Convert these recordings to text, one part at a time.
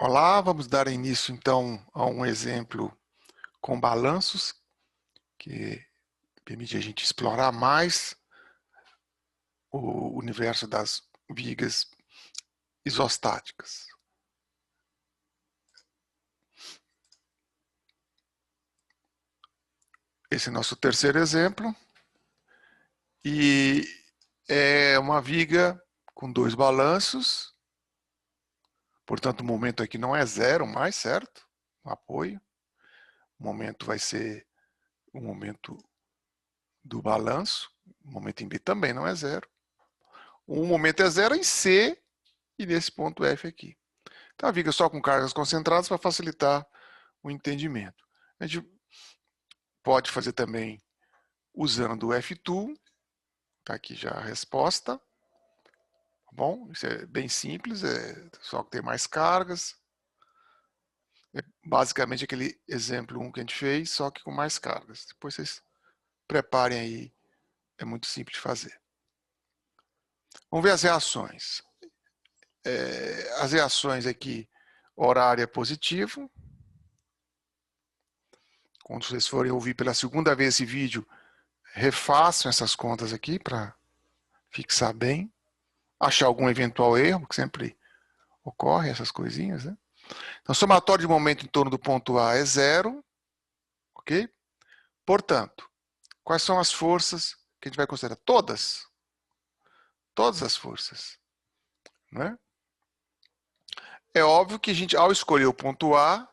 Olá, vamos dar início então a um exemplo com balanços que permite a gente explorar mais o universo das vigas isostáticas. Esse é nosso terceiro exemplo e é uma viga com dois balanços, portanto o momento aqui não é zero mais, certo? O apoio. O momento vai ser o momento do balanço, o momento em B também não é zero. O momento é zero em C e nesse ponto F aqui. Então, a viga só com cargas concentradas para facilitar o entendimento. A gente pode fazer também usando o F2. Está aqui já a resposta. Tá bom? Isso é bem simples, só que tem mais cargas. É basicamente aquele exemplo 1 que a gente fez, só que com mais cargas. Depois vocês preparem aí, é muito simples de fazer. Vamos ver as reações. As reações aqui, horário é positivo. Quando vocês forem ouvir pela segunda vez esse vídeo, refaçam essas contas aqui para fixar bem, achar algum eventual erro, que sempre ocorre essas coisinhas, né? Então, somatório de momento em torno do ponto A é zero, ok? Portanto, quais são as forças que a gente vai considerar? Todas. Todas as forças, né? É óbvio que a gente, ao escolher o ponto A,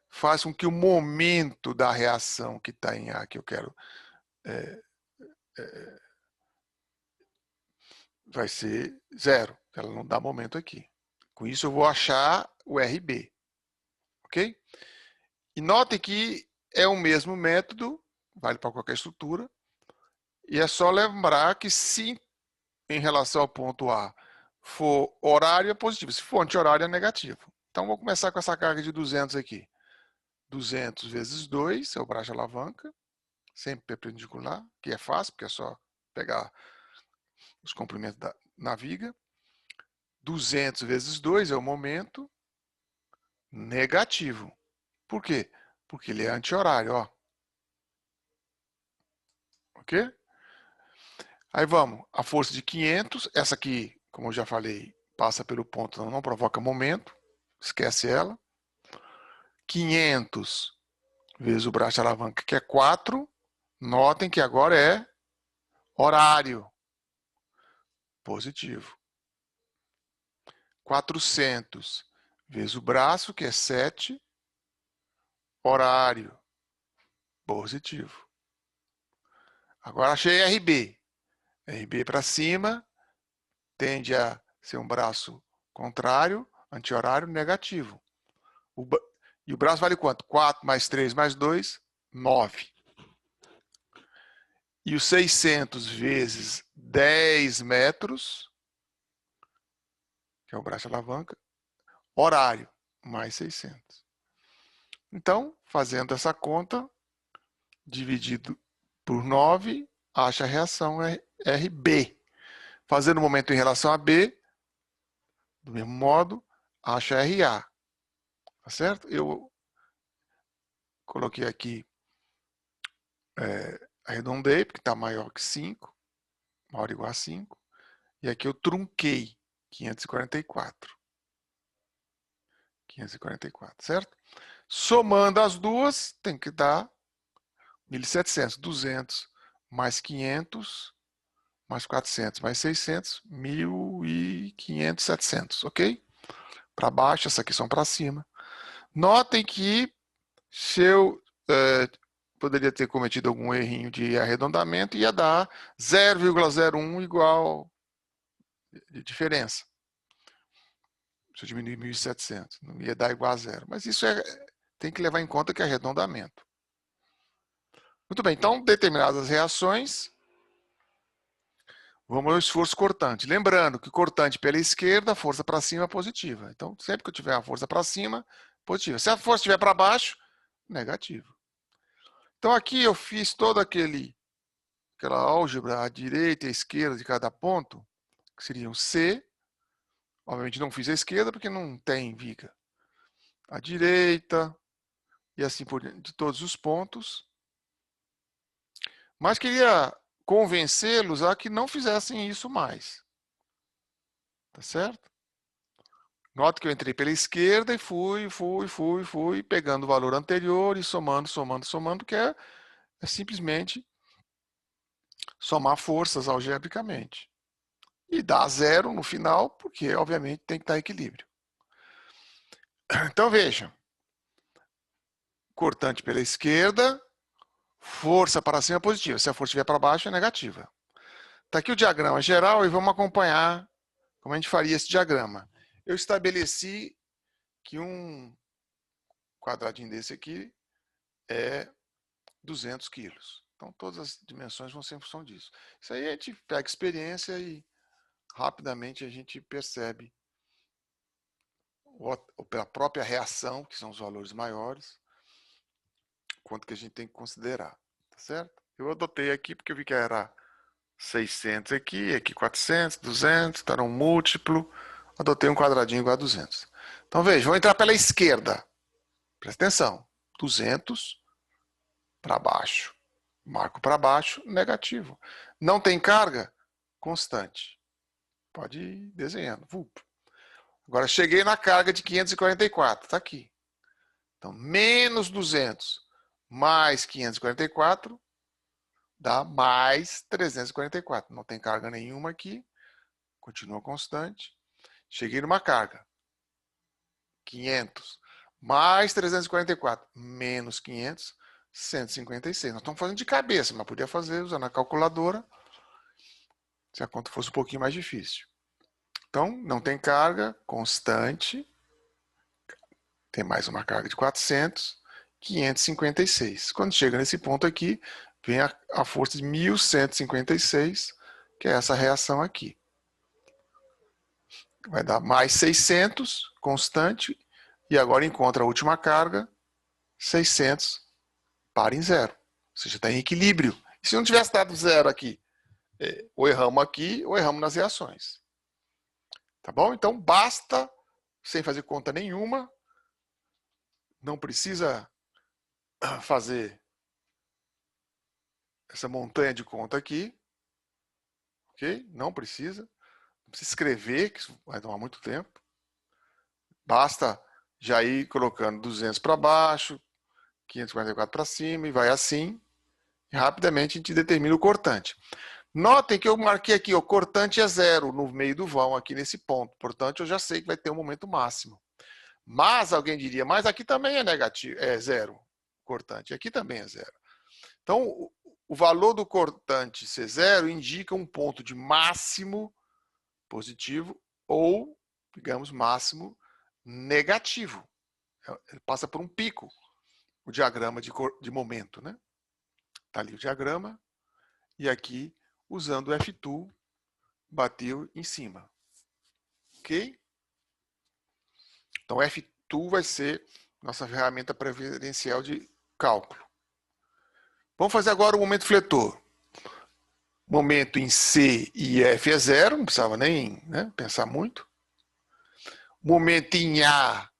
faz com que o momento da reação que está em A, que eu quero, vai ser zero. Ela não dá momento aqui. Com isso, eu vou achar o RB, ok? E notem que é o mesmo método, vale para qualquer estrutura, e é só lembrar que se em relação ao ponto A for horário é positivo, se for anti-horário é negativo. Então vou começar com essa carga de 200 aqui. 200 vezes 2 é o braço de alavanca, sempre perpendicular, que é fácil, porque é só pegar os comprimentos na viga. 200 vezes 2 é o momento negativo. Por quê? Porque ele é anti-horário, ó. Ok? Aí vamos, a força de 500, essa aqui, como eu já falei, passa pelo ponto, não provoca momento, esquece ela. 500 vezes o braço de alavanca, que é 4, notem que agora é horário, positivo. 400 vezes o braço, que é 7, horário, positivo. Agora achei RB. RB para cima, tende a ser um braço contrário, anti-horário, negativo. E o braço vale quanto? 4 mais 3 mais 2, 9. E os 600 vezes 10 metros, que é o braço de alavanca, horário, mais 600. Então, fazendo essa conta, dividido por 9, acha a reação RB. Fazendo o momento em relação a B, do mesmo modo, acha RA. Tá certo? Eu coloquei aqui, arredondei, porque está maior que 5, maior ou igual a 5. E aqui eu trunquei, 544. 544, certo? Somando as duas, tem que dar 1.700. 200 mais 500, mais 400, mais 600, 1.500, 700, ok? Para baixo, essas aqui são para cima. Notem que se eu poderia ter cometido algum errinho de arredondamento, ia dar 0,01 igual de diferença. Se eu diminuir 1.700, não ia dar igual a zero. Mas isso tem que levar em conta que é arredondamento. Muito bem, então, determinadas reações, vamos ao esforço cortante. Lembrando que cortante pela esquerda, a força para cima é positiva. Então, sempre que eu tiver a força para cima, positiva. Se a força estiver para baixo, negativo. Então, aqui eu fiz toda aquela álgebra à direita e à esquerda de cada ponto, que seriam C. Obviamente não fiz a esquerda porque não tem viga. à direita, e assim por diante, de todos os pontos. Mas queria convencê-los a que não fizessem isso mais. Tá certo? Nota que eu entrei pela esquerda e fui, pegando o valor anterior e somando, que é simplesmente somar forças algebricamente. E dá zero no final, porque obviamente tem que estar em equilíbrio. Então veja, cortante pela esquerda, força para cima é positiva. Se a força estiver para baixo, é negativa. Está aqui o diagrama geral e vamos acompanhar como a gente faria esse diagrama. Eu estabeleci que um quadradinho desse aqui é 200 quilos. Então, todas as dimensões vão ser em função disso. Isso aí a gente pega experiência e rapidamente a gente percebe pela própria reação, que são os valores maiores, quanto que a gente tem que considerar. Tá certo? Eu adotei aqui porque eu vi que era 600 aqui 400, 200, está um múltiplo. Adotei um quadradinho igual a 200. Então, veja, vou entrar pela esquerda. Presta atenção. 200 para baixo. Marco para baixo, negativo. Não tem carga? Constante. Pode ir desenhando. Agora, cheguei na carga de 544. Está aqui. Então, menos 200 mais 544 dá mais 344. Não tem carga nenhuma aqui. Continua constante. Cheguei numa carga. 500 mais 344 menos 500, 156. Nós estamos fazendo de cabeça, mas podia fazer usando a calculadora se a conta fosse um pouquinho mais difícil. Então, não tem carga constante. Tem mais uma carga de 400, 556. Quando chega nesse ponto aqui, vem a força de 1156, que é essa reação aqui. Vai dar mais 600, constante, e agora encontra a última carga, 600, para em zero. Ou seja, está em equilíbrio. E se não tivesse dado zero aqui, ou erramos aqui, ou erramos nas reações. Tá bom? Então, basta, sem fazer conta nenhuma, não precisa fazer essa montanha de conta aqui, ok? Não precisa. Não precisa escrever, que isso vai tomar muito tempo. Basta já ir colocando 200 para baixo, 544 para cima e vai assim. E rapidamente a gente determina o cortante. Notem que eu marquei aqui, o cortante é zero no meio do vão, aqui nesse ponto. Portanto, eu já sei que vai ter um momento máximo. Mas alguém diria, mas aqui também é negativo, é zero cortante, aqui também é zero. Então, o valor do cortante ser zero indica um ponto de máximo positivo ou, digamos, máximo negativo. Ele passa por um pico, o diagrama de momento, né? Está ali o diagrama, e aqui, usando o F2, bateu em cima. Ok? Então, F2 vai ser nossa ferramenta preferencial de cálculo. Vamos fazer agora o momento fletor. Momento em C e F é zero, não precisava nem pensar muito. Momento em A,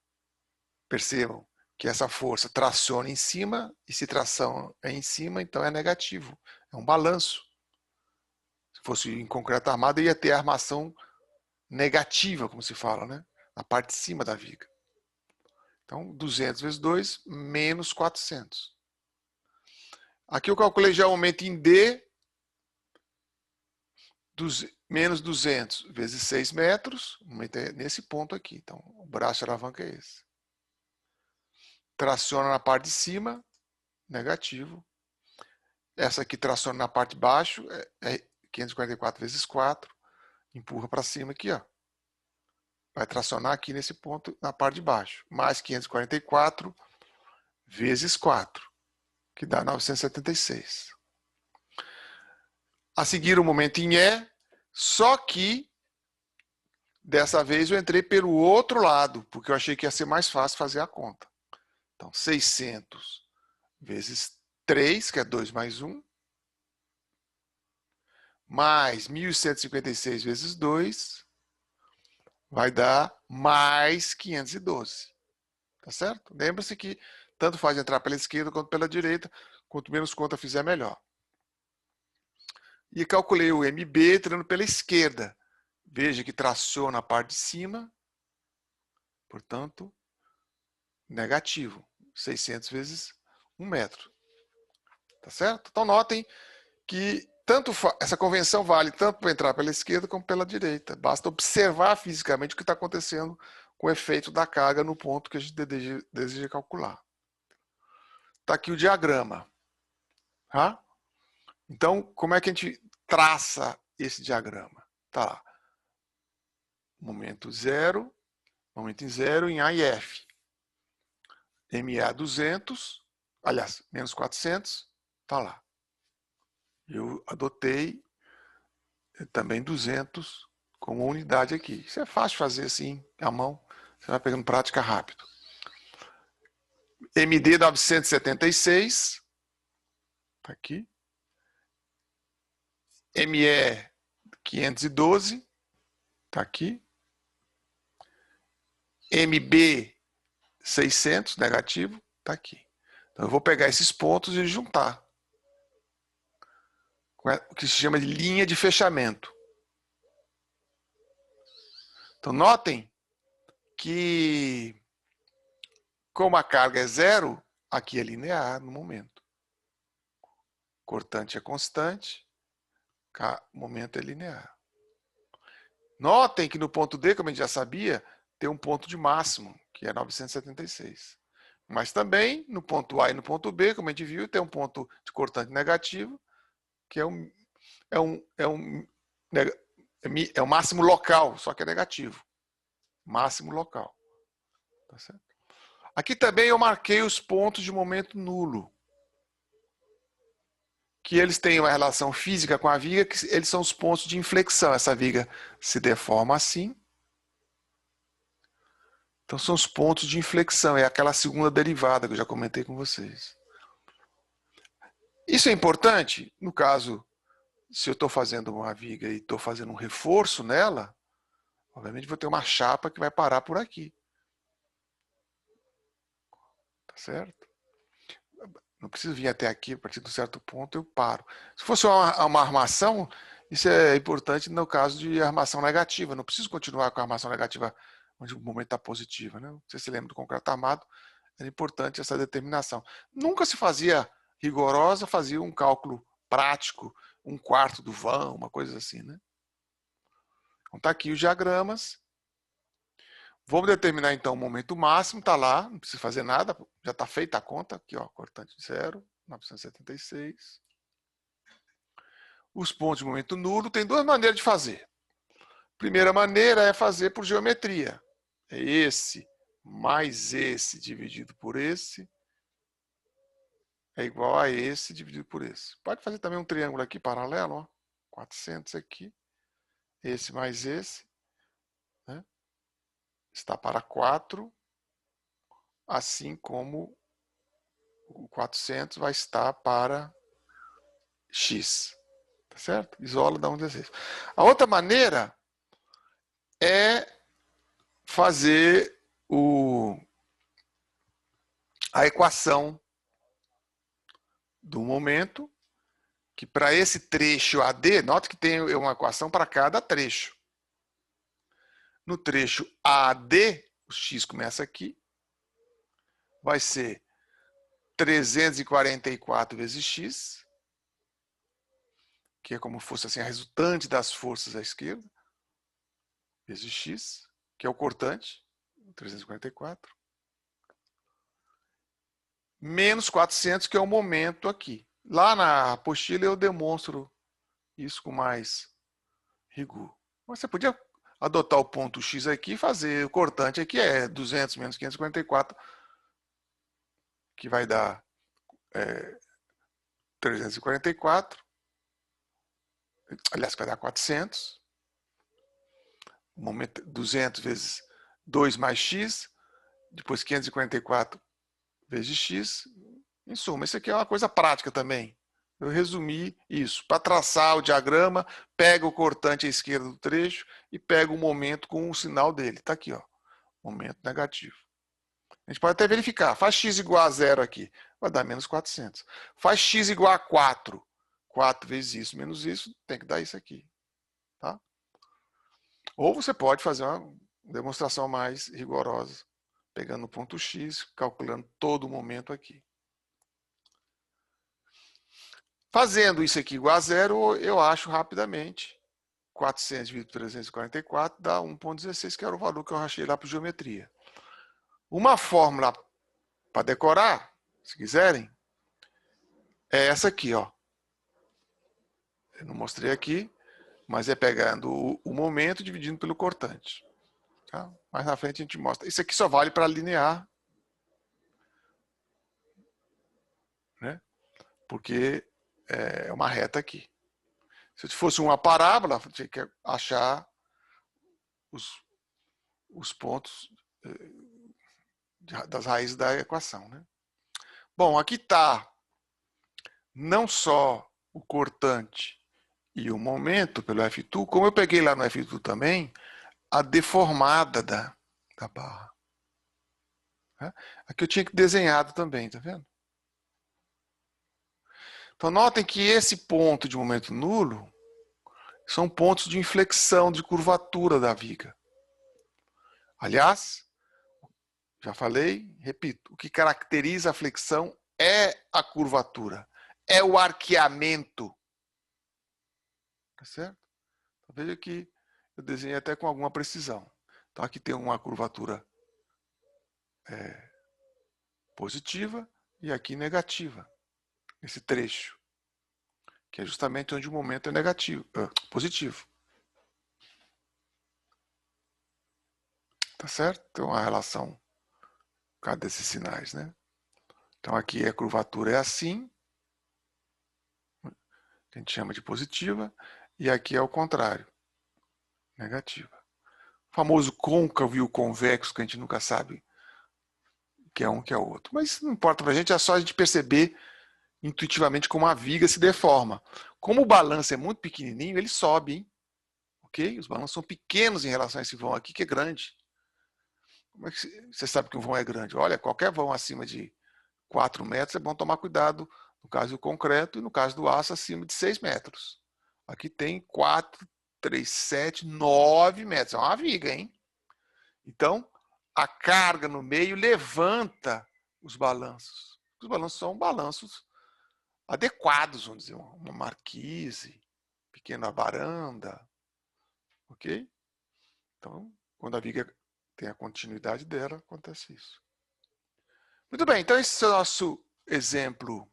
percebam que essa força traciona em cima, e se tração é em cima, então é negativo. É um balanço. Se fosse em concreto armado, ia ter a armação negativa, como se fala, né? Na parte de cima da viga. Então, 200 vezes 2, menos 400. Aqui eu calculei já o momento em D, menos 200 vezes 6 metros, o momento é nesse ponto aqui. Então, o braço de alavanca é esse. Traciona na parte de cima, negativo. Essa aqui traciona na parte de baixo, é 544 vezes 4. Empurra para cima aqui, ó. Vai tracionar aqui nesse ponto, na parte de baixo. Mais 544 vezes 4, que dá 976. A seguir o momento em E, só que dessa vez eu entrei pelo outro lado, porque eu achei que ia ser mais fácil fazer a conta. Então, 600 vezes 3, que é 2 mais 1, mais 1.156 vezes 2, vai dar mais 512. Tá certo? Lembre-se que tanto faz entrar pela esquerda quanto pela direita. Quanto menos conta fizer, melhor. E calculei o MB entrando pela esquerda. Veja que traciona a parte de cima. Portanto, negativo. 600 vezes 1 metro. Tá certo? Então, notem que essa convenção vale tanto para entrar pela esquerda como pela direita. Basta observar fisicamente o que está acontecendo com o efeito da carga no ponto que a gente deseja calcular. Está aqui o diagrama. Tá? Então, como é que a gente traça esse diagrama? Tá lá. Momento zero, momento em zero em A e F. MA 200, aliás, menos 400, tá lá. Eu adotei também 200 como unidade aqui. Isso é fácil de fazer assim, à mão. Você vai pegando prática rápido. MD 976, tá aqui. ME 512, tá aqui. MB 600, negativo, tá aqui. Então eu vou pegar esses pontos e juntar. O que se chama de linha de fechamento. Então notem que como a carga é zero, aqui é linear no momento. Cortante é constante, o momento é linear. Notem que no ponto D, como a gente já sabia, tem um ponto de máximo, que é 976. Mas também no ponto A e no ponto B, como a gente viu, tem um ponto de cortante negativo, que é o máximo local, só que é negativo. Máximo local. Tá certo? Aqui também eu marquei os pontos de momento nulo. Que eles têm uma relação física com a viga, que eles são os pontos de inflexão. Essa viga se deforma assim. Então são os pontos de inflexão, é aquela segunda derivada que eu já comentei com vocês. Isso é importante, no caso, se eu estou fazendo uma viga e estou fazendo um reforço nela, obviamente vou ter uma chapa que vai parar por aqui. Tá certo? Não preciso vir até aqui, a partir de um certo ponto eu paro. Se fosse uma armação, isso é importante no caso de armação negativa. Não preciso continuar com a armação negativa onde o momento está positivo. Né? Não sei se você lembra do concreto armado, era importante essa determinação. Nunca se fazia rigorosa, fazia um cálculo prático, 1/4 do vão, uma coisa assim. Né? Então está aqui os diagramas. Vamos determinar então o momento máximo, está lá, não precisa fazer nada, já está feita a conta, aqui ó, cortante de 0, 976. Os pontos de momento nulo tem duas maneiras de fazer. Primeira maneira é fazer por geometria. É esse mais esse dividido por esse é igual a esse dividido por esse. Pode fazer também um triângulo aqui paralelo, ó, 400 aqui, esse mais esse, né? Está para 4, assim como o 400 vai estar para x. Tá certo? Isola da 1,16. A outra maneira é fazer a equação do momento, que para esse trecho AD, note que tem uma equação para cada trecho. No trecho AD, o x começa aqui, vai ser 344 vezes x, que é como fosse assim a resultante das forças à esquerda, vezes x, que é o cortante, 344, menos 400, que é o momento aqui. Lá na apostila eu demonstro isso com mais rigor. Você podia adotar o ponto x aqui e fazer o cortante aqui, é 200 menos 544, que vai dar 344, aliás, vai dar 400, momento 200 vezes 2 mais x, depois 544 vezes x. Em suma, isso aqui é uma coisa prática também. Eu resumi isso. Para traçar o diagrama, pega o cortante à esquerda do trecho e pega o momento com o sinal dele. Está aqui, ó, momento negativo. A gente pode até verificar. Faz x igual a 0 aqui. Vai dar menos 400. Faz x igual a 4. 4 vezes isso menos isso, tem que dar isso aqui. Tá? Ou você pode fazer uma demonstração mais rigorosa, pegando o ponto x, calculando todo o momento aqui. Fazendo isso aqui igual a 0, eu acho rapidamente 400 dividido por 344 dá 1,16, que era o valor que eu achei lá para geometria. Uma fórmula para decorar, se quiserem, é essa aqui, ó. Eu não mostrei aqui, mas é pegando o momento dividindo pelo cortante. Tá? Mais na frente a gente mostra. Isso aqui só vale para linear, né? Porque é uma reta aqui. Se fosse uma parábola, tinha que achar os pontos das raízes da equação, né? Bom, aqui está não só o cortante e o momento pelo F2, como eu peguei lá no F2 também, a deformada da barra. Aqui eu tinha que desenhado também, tá vendo? Então notem que esse ponto de momento nulo são pontos de inflexão, de curvatura da viga. Aliás, já falei, repito, o que caracteriza a flexão é a curvatura, é o arqueamento. Tá certo? Então, veja que eu desenhei até com alguma precisão. Então aqui tem uma curvatura positiva e aqui negativa, esse trecho, que é justamente onde o momento é negativo, positivo. Tá certo? Tem uma relação por causa desses sinais, né? Então aqui a curvatura é assim, que a gente chama de positiva, e aqui é o contrário, negativa. O famoso côncavo e o convexo, que a gente nunca sabe que é um que é o outro. Mas não importa pra gente, é só a gente perceber intuitivamente como a viga se deforma. Como o balanço é muito pequenininho, ele sobe, hein? Ok? Os balanços são pequenos em relação a esse vão aqui, que é grande. Como é que você sabe que um vão é grande? Olha, qualquer vão acima de 4 metros é bom tomar cuidado, no caso do concreto e no caso do aço acima de 6 metros. Aqui tem 4, 3, 7, 9 metros. É uma viga, hein? Então, a carga no meio levanta os balanços. Os balanços são balanços adequados, vamos dizer, uma marquise, pequena varanda, ok? Então, quando a viga tem a continuidade dela, acontece isso. Muito bem, então esse é o nosso exemplo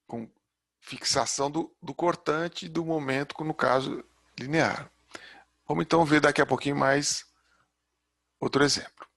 com fixação do cortante e do momento, no caso linear. Vamos então ver daqui a pouquinho mais outro exemplo.